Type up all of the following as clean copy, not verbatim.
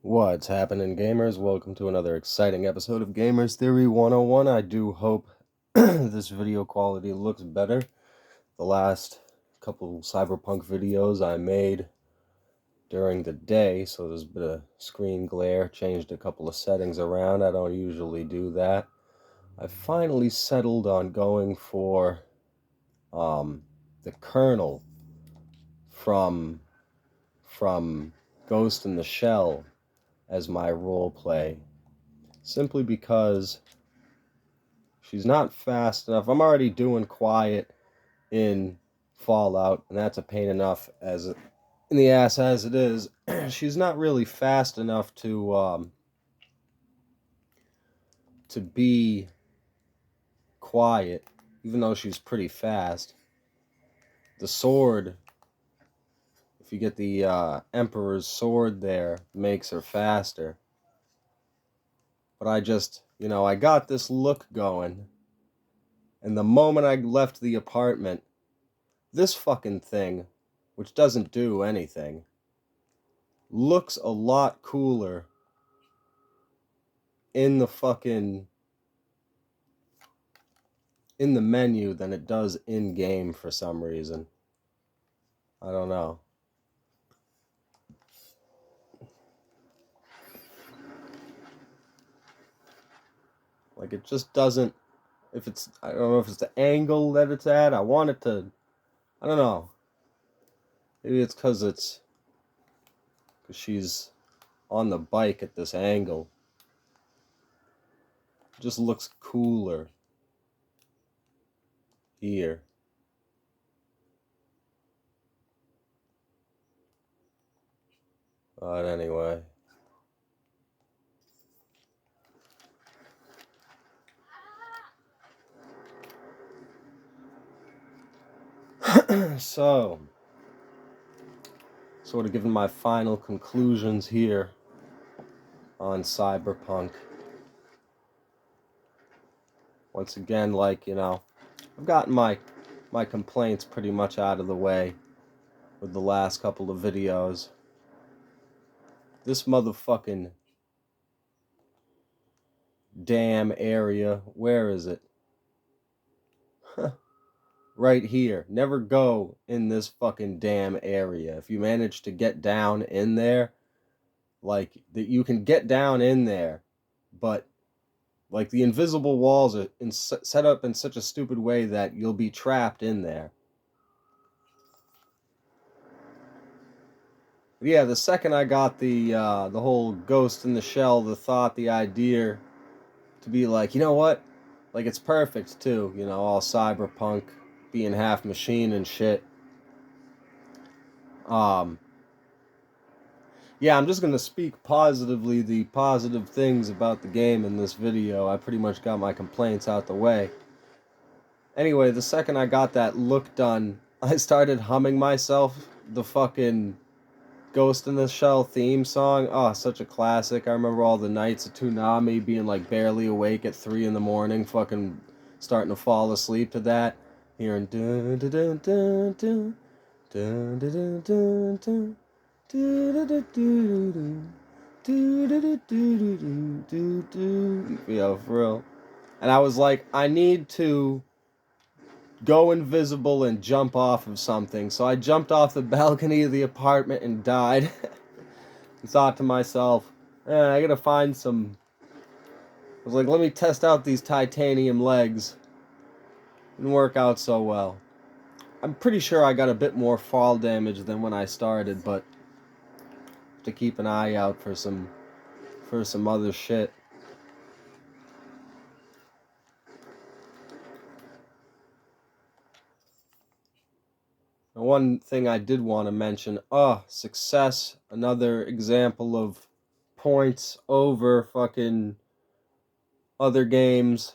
What's happening, gamers? Welcome to another exciting episode of Gamers Theory 101. I do hope this video quality looks better. The last couple Cyberpunk videos I made during the day, so there's a bit of screen glare, changed a couple of settings around. I don't usually do that. I finally settled on going for the Colonel from Ghost in the Shell as my role play, simply because she's not fast enough. I'm already doing quiet in Fallout, and that's a pain enough in the ass as it is. She's not really fast enough to be quiet, even though she's pretty fast. The sword, if you get the Emperor's sword there, makes her faster. But I got this look going, and the moment I left the apartment, this fucking thing, which doesn't do anything, looks a lot cooler in the menu than it does in game for some reason. I don't know. Like, it just doesn't, I don't know if it's the angle that it's at. I don't know. Maybe it's because she's on the bike at this angle. It just looks cooler here. But anyway. So, sort of giving my final conclusions here on Cyberpunk. Once again, I've gotten my complaints pretty much out of the way with the last couple of videos. This motherfucking damn area, where is it? Right here. Never go in this fucking damn area. If you manage to get down in there, you can get down in there, but the invisible walls are set up in such a stupid way that you'll be trapped in there. But yeah, the second I got the whole Ghost in the Shell, the idea to be like, you know what? Like, it's perfect too, all cyberpunk, being half machine and shit. Yeah, I'm just gonna speak positively, the positive things about the game in this video. I pretty much got my complaints out the way. Anyway, the second I got that look done, I started humming myself the fucking Ghost in the Shell theme song. Oh, such a classic. I remember all the nights of Toonami being barely awake at 3 in the morning, fucking starting to fall asleep to that. Hearing dun dun dun dun dun dun dun dun dun yeah, for real. And I was like, I need to go invisible and jump off of something. So I jumped off the balcony of the apartment and died. And thought to myself, I gotta find some. I was like, let me test out these titanium legs. Didn't work out so well. I'm pretty sure I got a bit more fall damage than when I started, but to keep an eye out for some other shit. And one thing I did want to mention, success, another example of points over fucking other games,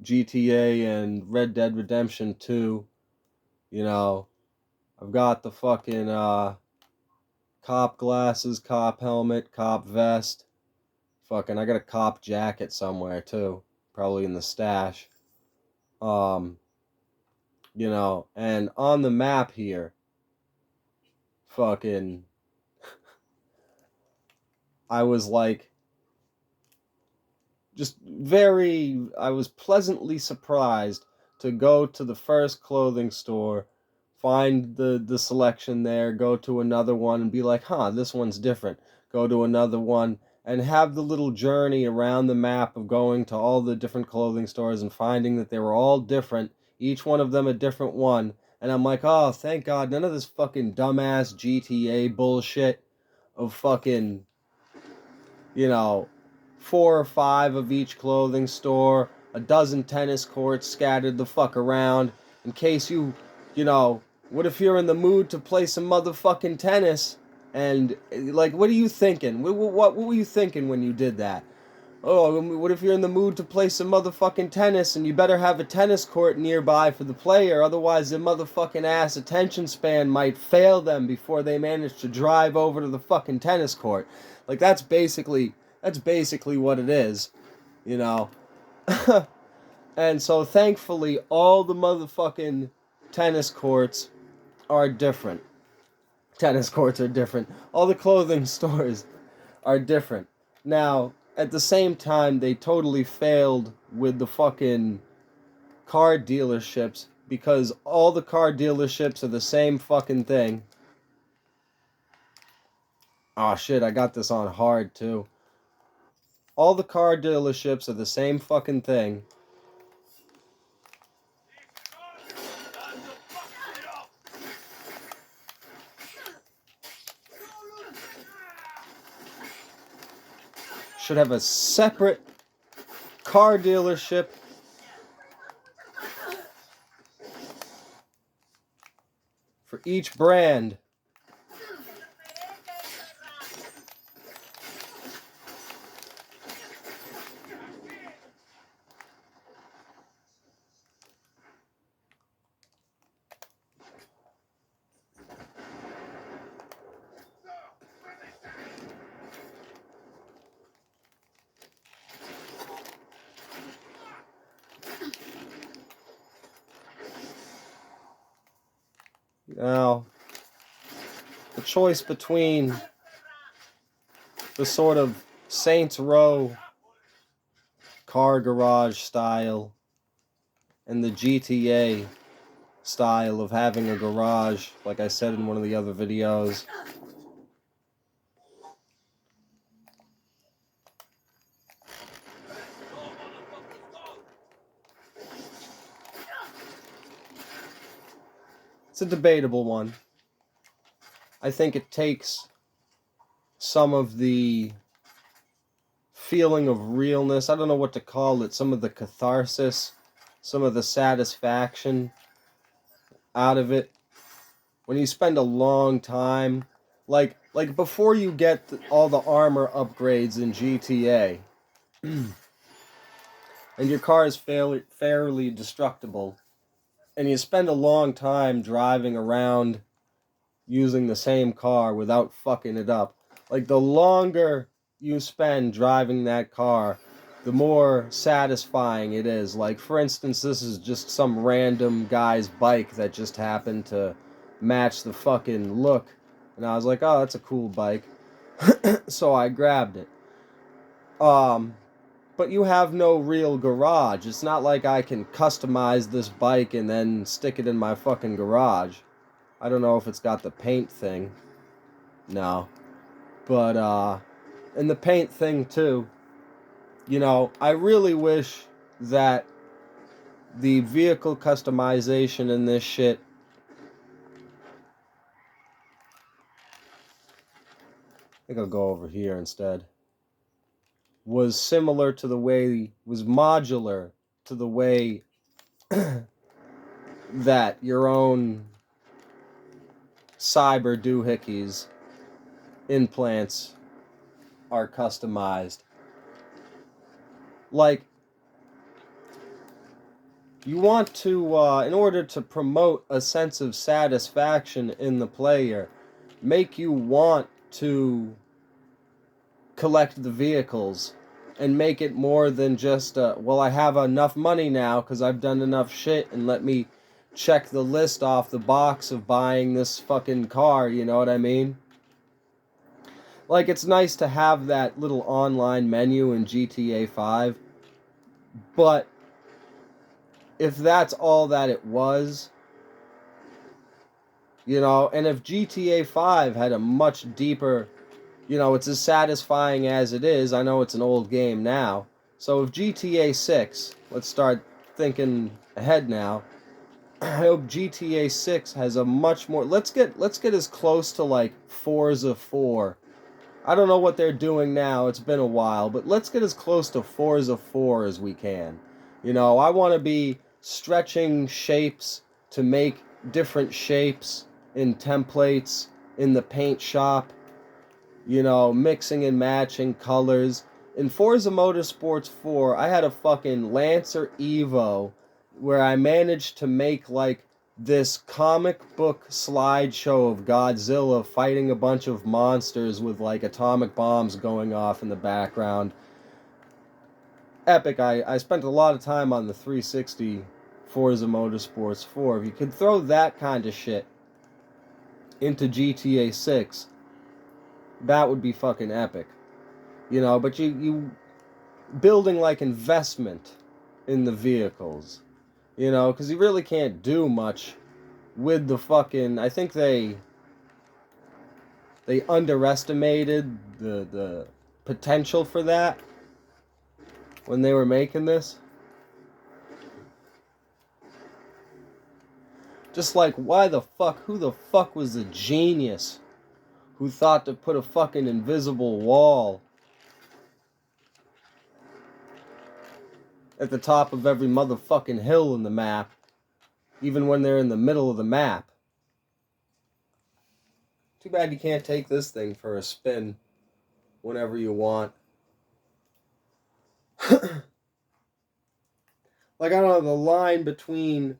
GTA and Red Dead Redemption 2. I've got the fucking cop glasses, cop helmet, cop vest. Fucking, I got a cop jacket somewhere too, probably in the stash. And on the map here, fucking, I was like, I was pleasantly surprised to go to the first clothing store, find the selection there, go to another one and be like, huh, this one's different. Go to another one and have the little journey around the map of going to all the different clothing stores and finding that they were all different, each one of them a different one. And I'm like, oh, thank God, none of this fucking dumbass GTA bullshit of fucking, you know, 4 or 5 of each clothing store, a dozen tennis courts scattered the fuck around, in case you know, what if you're in the mood to play some motherfucking tennis, and, like, what are you thinking? What were you thinking when you did that? Oh, what if you're in the mood to play some motherfucking tennis, and you better have a tennis court nearby for the player, otherwise their motherfucking ass attention span might fail them before they manage to drive over to the fucking tennis court. Like, that's basically what it is, you know. And so thankfully all the motherfucking tennis courts are different. Tennis courts are different. All the clothing stores are different. Now, at the same time, they totally failed with the fucking car dealerships, because all the car dealerships are the same fucking thing. Oh shit, I got this on hard too. All the car dealerships are the same fucking thing. Should have a separate car dealership for each brand. Now, the choice between the sort of Saints Row car garage style and the GTA style of having a garage, like I said in one of the other videos. It's a debatable one. I think it takes some of the feeling of realness, I don't know what to call it, some of the catharsis, some of the satisfaction out of it. When you spend a long time, like before you get all the armor upgrades in GTA, and your car is fairly destructible, and you spend a long time driving around using the same car without fucking it up. Like, the longer you spend driving that car, the more satisfying it is. Like, for instance, this is just some random guy's bike that just happened to match the fucking look. And I was like, oh, that's a cool bike. So I grabbed it. But you have no real garage. It's not like I can customize this bike and then stick it in my fucking garage. I don't know if it's got the paint thing. No. But, and the paint thing too. You know, I really wish that the vehicle customization in this shit I think I'll go over here instead. Was similar to the way, was modular to the way that your own cyber doohickeys implants are customized. Like, you want to, in order to promote a sense of satisfaction in the player, make you want to collect the vehicles and make it more than just, well, I have enough money now because I've done enough shit, and let me check the list off the box of buying this fucking car, you know what I mean? Like, it's nice to have that little online menu in GTA 5, but if that's all that it was, you know, and if GTA 5 had a much deeper, you know, it's as satisfying as it is. I know it's an old game now. So if GTA 6, let's start thinking ahead now. I hope GTA 6 has a much more, let's get as close to like Forza 4. I don't know what they're doing now. It's been a while, but let's get as close to Forza 4 as we can. You know, I want to be stretching shapes to make different shapes in templates in the paint shop, you know, mixing and matching colors. In Forza Motorsports 4, I had a fucking Lancer Evo where I managed to make like this comic book slideshow of Godzilla fighting a bunch of monsters with like atomic bombs going off in the background. Epic. I spent a lot of time on the 360 Forza Motorsports 4. If you could throw that kind of shit into GTA 6, that would be fucking epic. You know, but you building like investment in the vehicles, you know, because you really can't do much with the fucking. I think they underestimated the potential for that when they were making this. Just like, who the fuck was the genius who thought to put a fucking invisible wall at the top of every motherfucking hill in the map, even when they're in the middle of the map? Too bad you can't take this thing for a spin whenever you want. Like, I don't know, the line between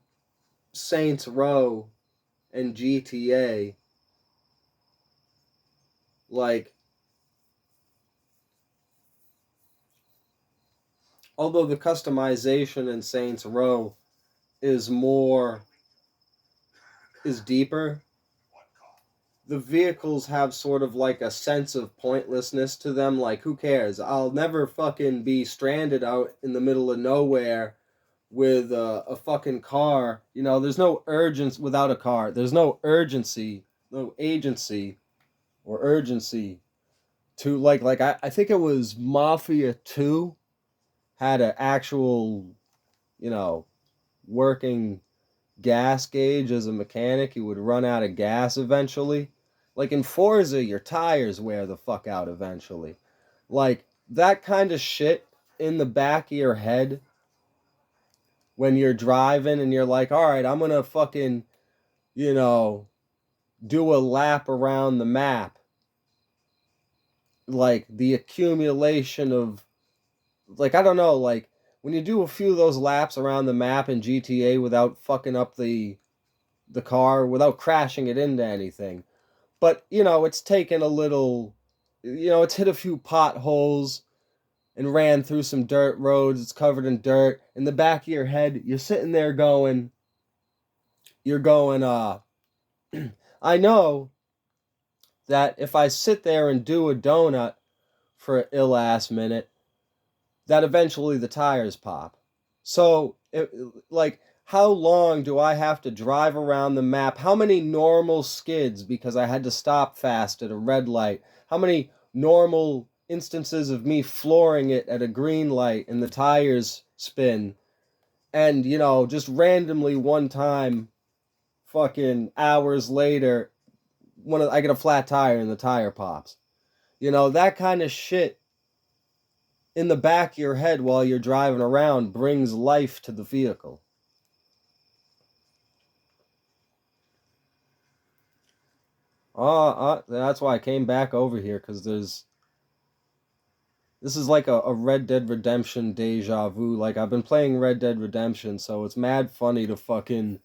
Saints Row and GTA, like, although the customization in Saints Row is deeper, the vehicles have sort of like a sense of pointlessness to them. Like, who cares? I'll never fucking be stranded out in the middle of nowhere with a fucking car. You know, there's no urgency without a car. There's no urgency, no agency or urgency to I think it was Mafia 2 had an actual, you know, working gas gauge as a mechanic. You would run out of gas eventually. Like in Forza, your tires wear the fuck out eventually. Like that kind of shit in the back of your head when you're driving and you're like, all right, I'm gonna fucking, you know, do a lap around the map. Like the accumulation of, like, I don't know, like when you do a few of those laps around the map in GTA without fucking up the car, without crashing it into anything. But, you know, it's taken a little, you know, it's hit a few potholes and ran through some dirt roads. It's covered in dirt. In the back of your head, you're sitting there going, I know that if I sit there and do a donut for an ill ass minute, that eventually the tires pop. So, like, how long do I have to drive around the map? How many normal skids because I had to stop fast at a red light? How many normal instances of me flooring it at a green light and the tires spin? And, you know, just randomly one time, fucking hours later, I get a flat tire and the tire pops. You know, that kind of shit in the back of your head while you're driving around brings life to the vehicle. That's why I came back over here, because this is like a Red Dead Redemption deja vu. Like, I've been playing Red Dead Redemption, so it's mad funny to fucking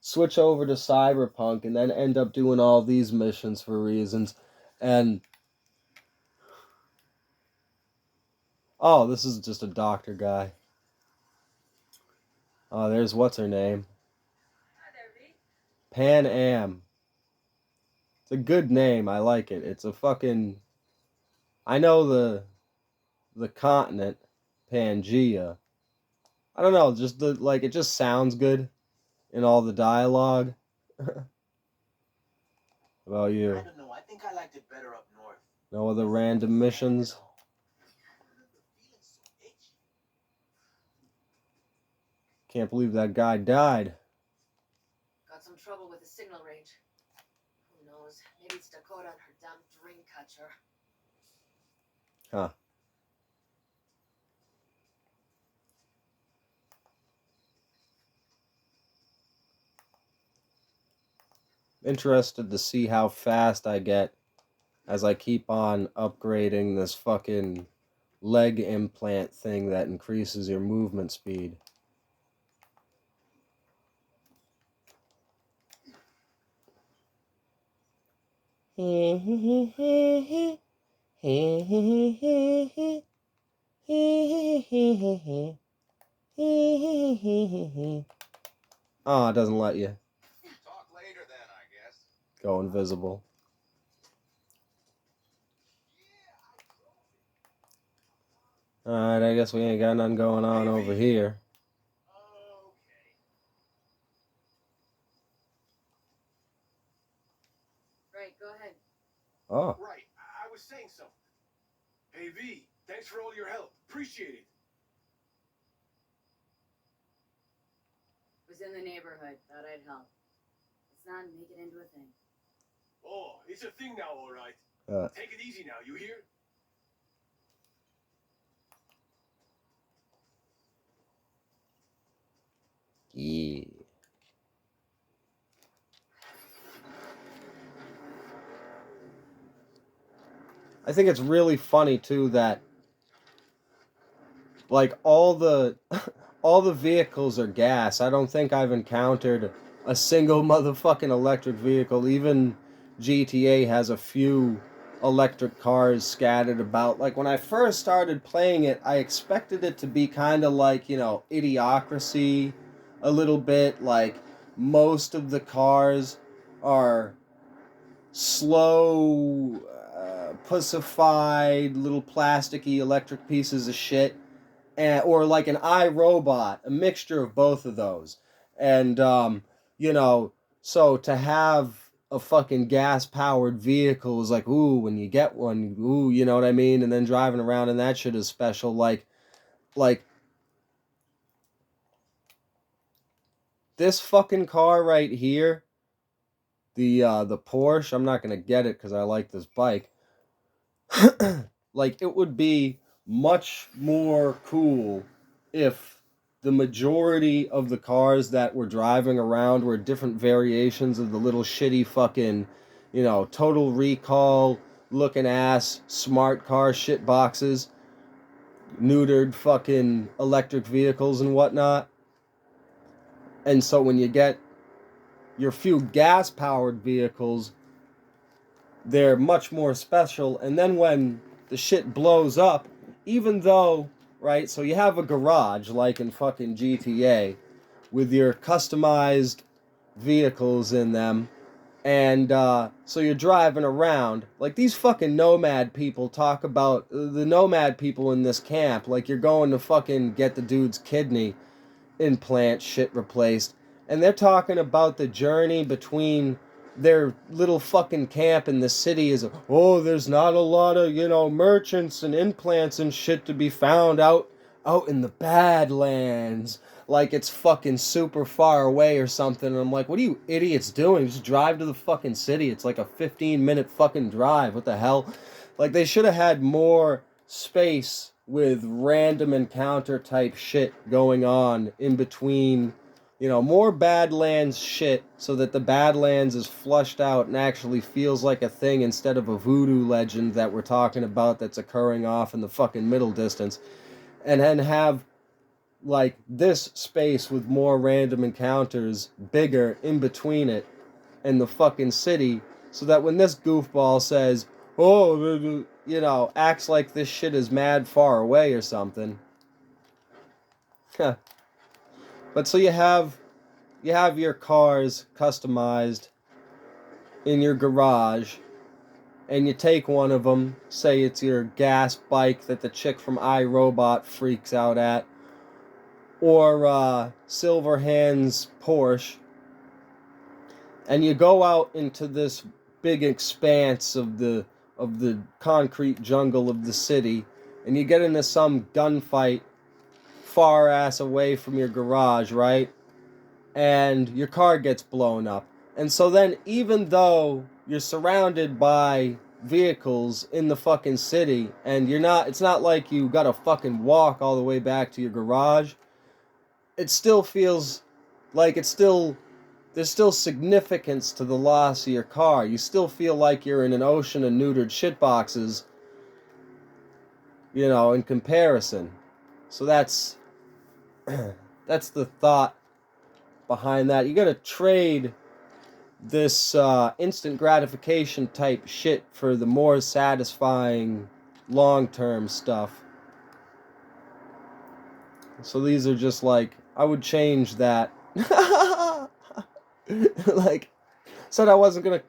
switch over to Cyberpunk and then end up doing all these missions for reasons. And, oh, this is just a doctor guy. Oh, there's what's her name? Pan Am. It's a good name. I like it. It's a fucking I know the continent, Pangea. I don't know, just the like it just sounds good in all the dialogue. About you? I don't know. I think I liked it better up north. No other random missions? Can't believe that guy died. Got some trouble with the signal range. Who knows? Maybe it's Dakota and her damn dream catcher. Huh. Interested to see how fast I get as I keep on upgrading this fucking leg implant thing that increases your movement speed. Oh, it doesn't let you. Talk later then, I guess. Go invisible. Alright, I guess we ain't got nothing going on over here. Right, go ahead. Oh. Right, I was saying something. Hey V, thanks for all your help. Appreciate it. Was in the neighborhood. Thought I'd help. Let's not make it into a thing. Oh, it's a thing now, all right. Take it easy now, you hear? Yeah. I think it's really funny too that like all the all the vehicles are gas. I don't think I've encountered a single motherfucking electric vehicle. Even GTA has a few electric cars scattered about. Like when I first started playing it, I expected it to be kind of like, you know, Idiocracy a little bit. Like most of the cars are slow, pussified, little plasticky electric pieces of shit, or like an iRobot, a mixture of both of those. And, you know, so to have a fucking gas powered vehicle is like, ooh, when you get one, ooh, you know what I mean? And then driving around and that shit is special. Like, this fucking car right here, the Porsche, I'm not gonna get it because I like this bike. Like, it would be much more cool if the majority of the cars that were driving around were different variations of the little shitty fucking, you know, Total Recall looking ass smart car shit boxes, neutered fucking electric vehicles and whatnot. And so when you get your few gas powered vehicles, they're much more special. And then when the shit blows up, even though, right, so you have a garage like in fucking GTA with your customized vehicles in them, and so you're driving around. Like these fucking nomad people talk about the nomad people in this camp, like you're going to fucking get the dude's kidney implant shit replaced, and they're talking about the journey between their little fucking camp in the city is, oh, there's not a lot of, you know, merchants and implants and shit to be found out in the Badlands, like it's fucking super far away or something. And I'm like, what are you idiots doing? Just drive to the fucking city. It's like a 15-minute fucking drive. What the hell? Like they should have had more space with random encounter type shit going on in between, you know, more Badlands shit so that the Badlands is flushed out and actually feels like a thing instead of a voodoo legend that we're talking about that's occurring off in the fucking middle distance. And then have like this space with more random encounters bigger in between it and the fucking city, so that when this goofball says, oh, you know, acts like this shit is mad far away or something. But so you have your cars customized in your garage, and you take one of them, say it's your gas bike that the chick from iRobot freaks out at, or Silverhand's Porsche, and you go out into this big expanse of the concrete jungle of the city, and you get into some gunfight far ass away from your garage, right? And your car gets blown up. And so then, even though you're surrounded by vehicles in the fucking city, and it's not like you gotta fucking walk all the way back to your garage, it still feels like there's still significance to the loss of your car. You still feel like you're in an ocean of neutered shitboxes, in comparison. So that's the thought behind that. You gotta trade this instant gratification type shit for the more satisfying long-term stuff. So these are just like, I would change that. Like, said I wasn't gonna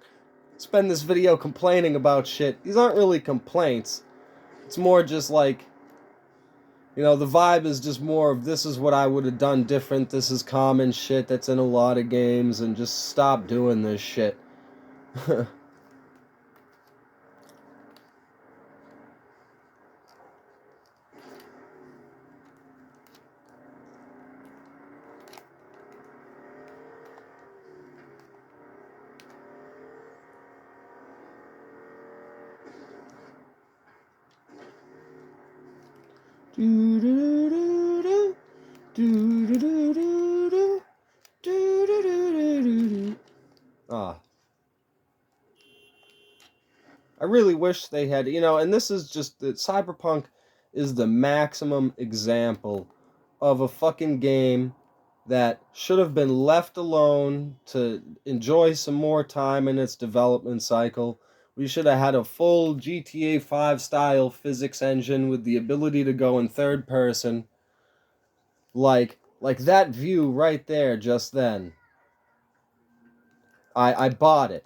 spend this video complaining about shit. These aren't really complaints. It's more just like, the vibe is just more of, this is what I would have done different. This is common shit that's in a lot of games, and just stop doing this shit. Ah. I really wish they had, and this is just that Cyberpunk is the maximum example of a fucking game that should have been left alone to enjoy some more time in its development cycle. We should have had a full GTA 5 style physics engine with the ability to go in third person. Like that view right there just then. I bought it.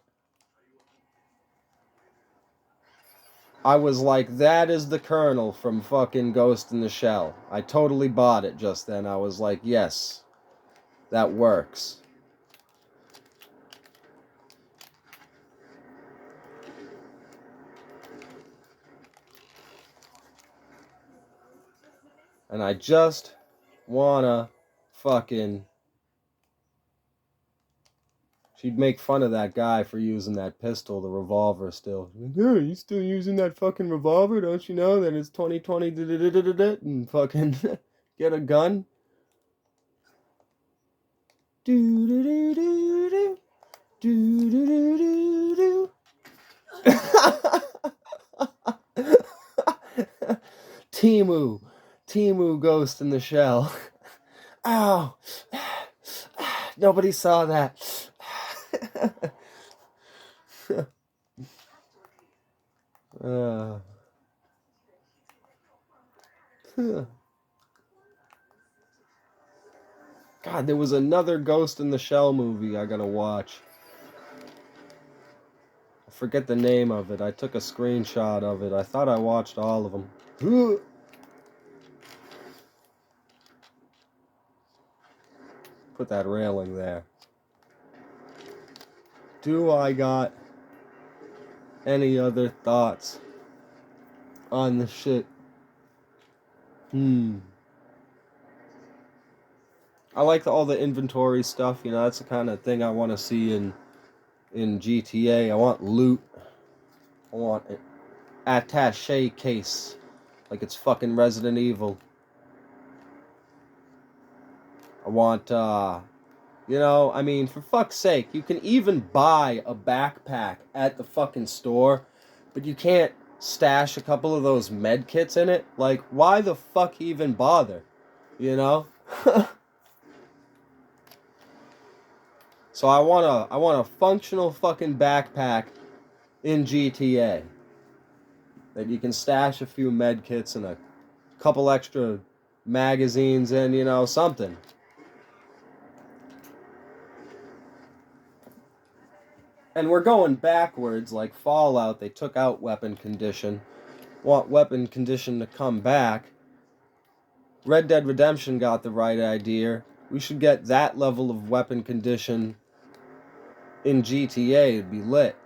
I was like, that is the Colonel from fucking Ghost in the Shell. I totally bought it just then. I was like, yes, that works. And I just wanna fucking... She'd make fun of that guy for using that pistol, the revolver still. Yeah, you still using that fucking revolver? Don't you know that it's 2020 and fucking get a gun? Do do do do do do do do do. Timu Ghost in the Shell. Ow! Nobody saw that. God, there was another Ghost in the Shell movie I gotta watch. I forget the name of it. I took a screenshot of it. I thought I watched all of them. Put that railing there. Do I got any other thoughts on the shit? I like all the inventory stuff. That's the kind of thing I want to see in GTA. I want loot. I want an attaché case, like it's fucking Resident Evil. I want, for fuck's sake, you can even buy a backpack at the fucking store, but you can't stash a couple of those med kits in it. Like, why the fuck even bother? So I want a functional fucking backpack in GTA that you can stash a few med kits and a couple extra magazines in, something. And we're going backwards, like Fallout, they took out weapon condition. Want weapon condition to come back. Red Dead Redemption got the right idea. We should get that level of weapon condition in GTA. It'd be lit.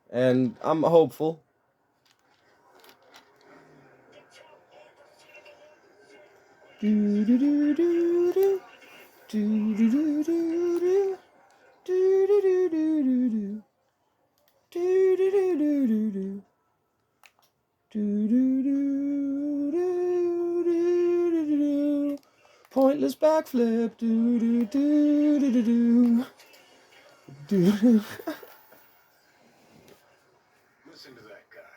And I'm hopeful. Do do do do do do do do do do do do do do. Do do do do do do. Do do do do do do do. Pointless backflip. Do do do do do do. Do do. Listen to that guy.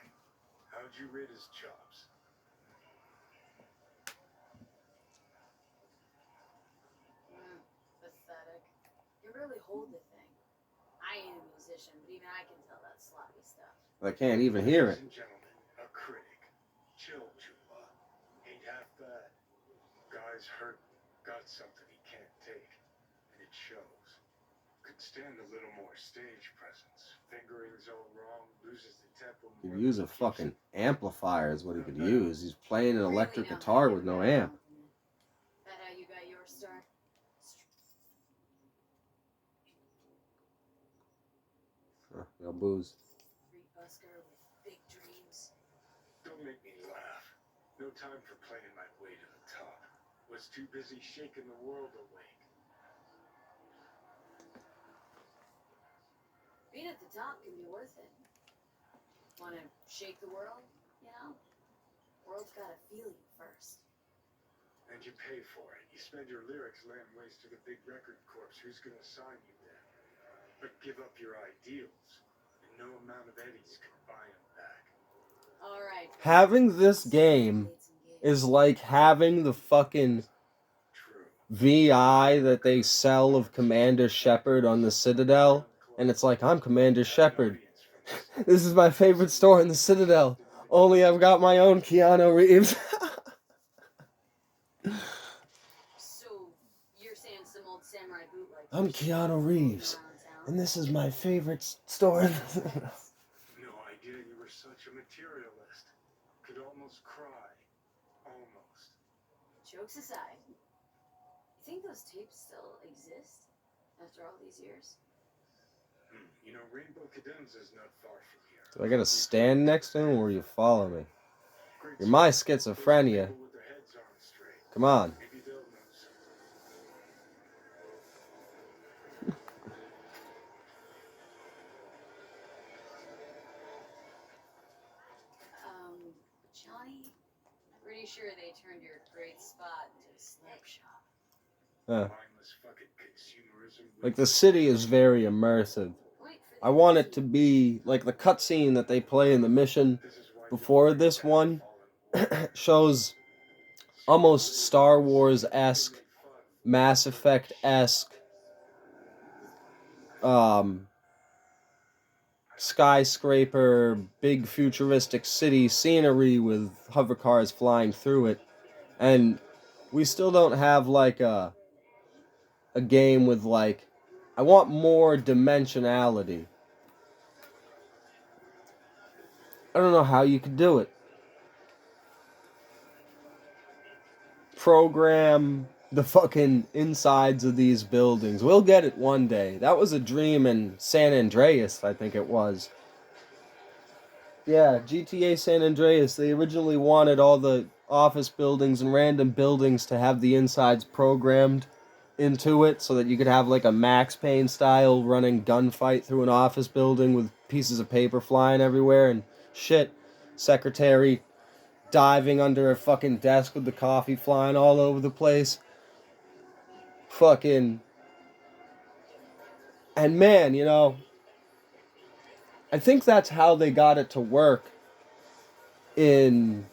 How'd you rate his chops? Pathetic. You really hold the thing. I ain't a musician, but even I can tell that sloppy stuff. I can't even hear it. Ladies and gentlemen, a critic. Chill, Chupa. Ain't half bad. Guy's hurt, got something he can't take, and it shows. Could stand a little more stage presence. Fingering's all wrong, loses the tempo. He could use a fucking amplifier is what he could use. He's playing an electric guitar with no amp. That how you got your start? No booze. Free busker with big dreams. Don't make me laugh. No time for playing my way to the top. Was too busy shaking the world awake. Being at the top can be worth it. Wanna shake the world, you know? World's gotta feel you first. And you pay for it. You spend your lyrics laying waste to the big record corps. Who's gonna sign you then? But give up your ideals, and no amount of eddies can buy them back. Alright. Having this game is like having the fucking True. VI that they sell of Commander Shepard on the Citadel. And it's like, I'm Commander Shepard. This is my favorite store in the Citadel. Only I've got my own Keanu Reeves. So, you're saying some old samurai bootleg. I'm Keanu Reeves. And this is my favorite store in the Citadel. No idea you were such a materialist. Could almost cry. Almost. Jokes aside, you think those tapes still exist after all these years? You know, Rainbow Cadenza's not far from here. Do I gotta stand next to him or you follow me? Great You're my stuff. Those schizophrenia. people with their heads on straight. Come on. Maybe they'll know something. Johnny, I'm pretty sure they turned your great spot into a snap shop. Mindless fucking consumerism. Like, the city is very immersive. Wait for I want it to be like the cutscene that they play in the mission This is why before this one shows almost Star Wars-esque, Mass Effect-esque skyscraper, big futuristic city scenery with hover cars flying through it. And we still don't have like a game with like, I want more dimensionality. I don't know how you could do it. Program the fucking insides of these buildings. We'll get it one day. That was a dream in San Andreas, I think it was. Yeah, GTA San Andreas. They originally wanted all the office buildings and random buildings to have the insides programmed into it so that you could have like a Max Payne style running gunfight through an office building with pieces of paper flying everywhere and shit. Secretary diving under a fucking desk with the coffee flying all over the place. Fucking. And man, you know, I think that's how they got it to work in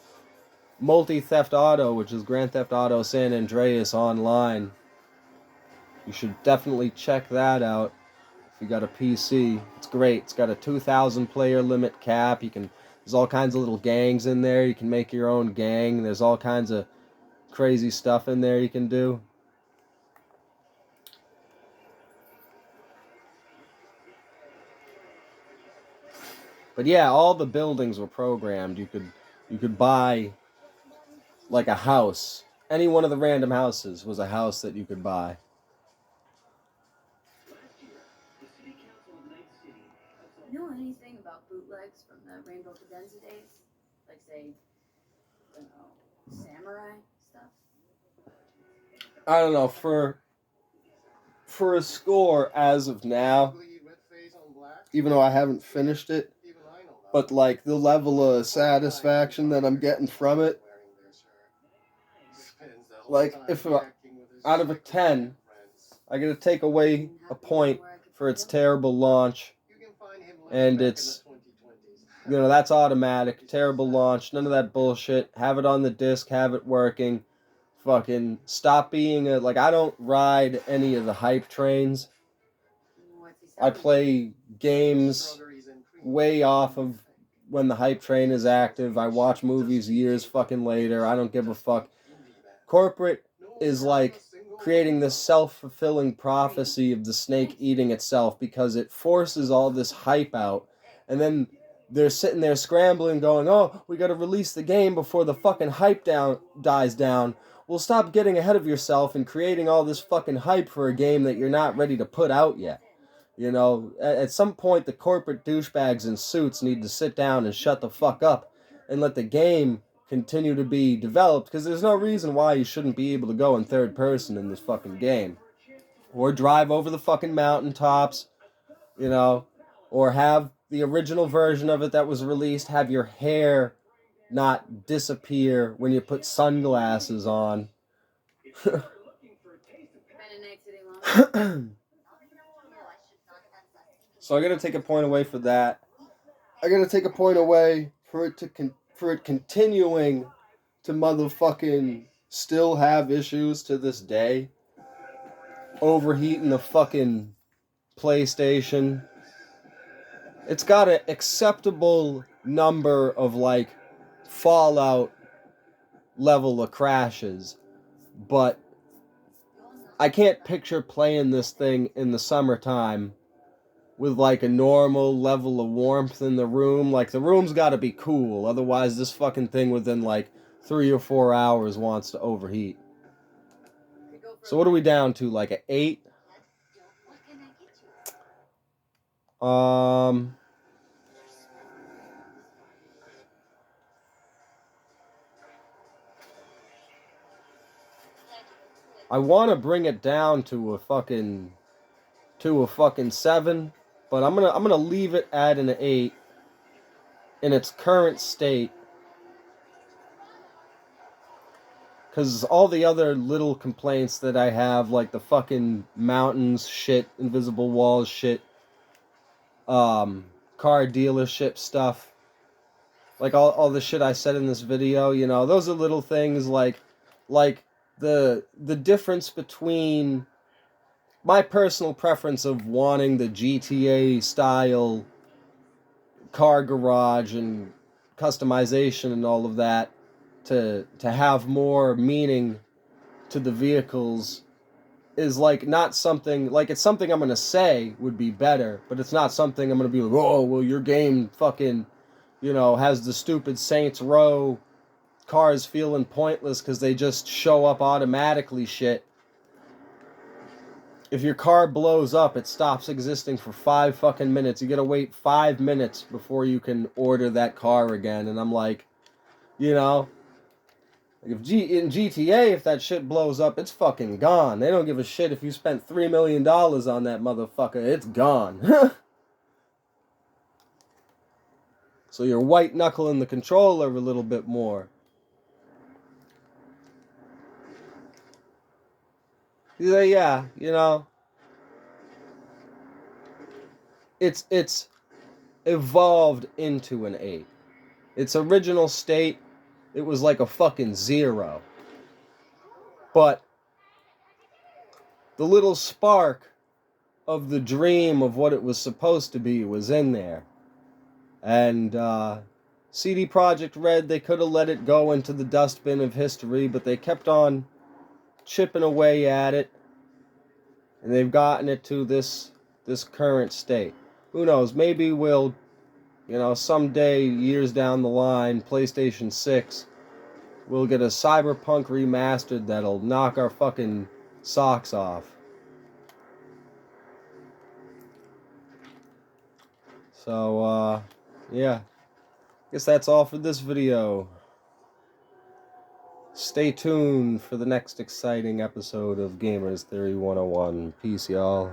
Multi-Theft Auto, which is Grand Theft Auto San Andreas Online. You should definitely check that out if you got a PC. It's great. It's got a 2,000 player limit cap. There's all kinds of little gangs in there. You can make your own gang. There's all kinds of crazy stuff in there you can do. But yeah, all the buildings were programmed. You could buy like a house. Any one of the random houses was a house that you could buy. You know anything about bootlegs from the Rainbow Cadenza days? Like, say, I don't know, samurai stuff? I don't know, for a score as of now, even though I haven't finished it, but like the level of satisfaction that I'm getting from it, like if out of a 10, I gotta take away a point for its terrible launch, and it's, you know, that's automatic. Terrible launch, none of that bullshit. Have it on the disc, have it working. Fucking stop being a, like, I don't ride any of the hype trains. I play games way off of when the hype train is active. I watch movies years fucking later. I don't give a fuck. Corporate is like creating this self-fulfilling prophecy of the snake eating itself because it forces all this hype out, and then they're sitting there scrambling going, oh, we gotta release the game before the fucking hype dies down. Well, stop getting ahead of yourself and creating all this fucking hype for a game that you're not ready to put out yet. You know, at some point, the corporate douchebags in suits need to sit down and shut the fuck up and let the game continue to be developed, because there's no reason why you shouldn't be able to go in third person in this fucking game. Or drive over the fucking mountaintops, you know, or have the original version of it that was released, have your hair not disappear when you put sunglasses on. So I gotta take a point away for that. I gotta take a point away for it continuing to motherfucking still have issues to this day. Overheating the fucking PlayStation. It's got an acceptable number of like Fallout level of crashes, but I can't picture playing this thing in the summertime with like a normal level of warmth in the room. Like, the room's got to be cool, otherwise this fucking thing within like 3 or 4 hours wants to overheat. So what are we down to, like an 8? I want to bring it down to a fucking 7, but I'm gonna leave it at an 8 in its current state, because all the other little complaints that I have, like the fucking mountains shit, invisible walls shit, car dealership stuff, like all the shit I said in this video, you know, those are little things like the difference between my personal preference of wanting the GTA style car garage and customization and all of that to have more meaning to the vehicles is like not something, like, it's something I'm gonna say would be better, but it's not something I'm gonna be like, oh, well, your game fucking, you know, has the stupid Saints Row cars feeling pointless because they just show up automatically shit. If your car blows up, it stops existing for 5 fucking minutes. You gotta wait 5 minutes before you can order that car again. And I'm like, you know, in GTA, if that shit blows up, it's fucking gone. They don't give a shit if you spent $3 million on that motherfucker. It's gone. So you're white knuckling the controller a little bit more. Yeah, you know, it's evolved into an 8. Its original state, it was like a fucking 0. But the little spark of the dream of what it was supposed to be was in there. And CD Projekt Red, they could have let it go into the dustbin of history, but they kept on chipping away at it. And they've gotten it to this current state. Who knows, maybe we'll you know, someday, years down the line, PlayStation 6, we'll get a Cyberpunk remastered that'll knock our fucking socks off. So, yeah. Guess that's all for this video. Stay tuned for the next exciting episode of Gamers Theory 101. Peace, y'all.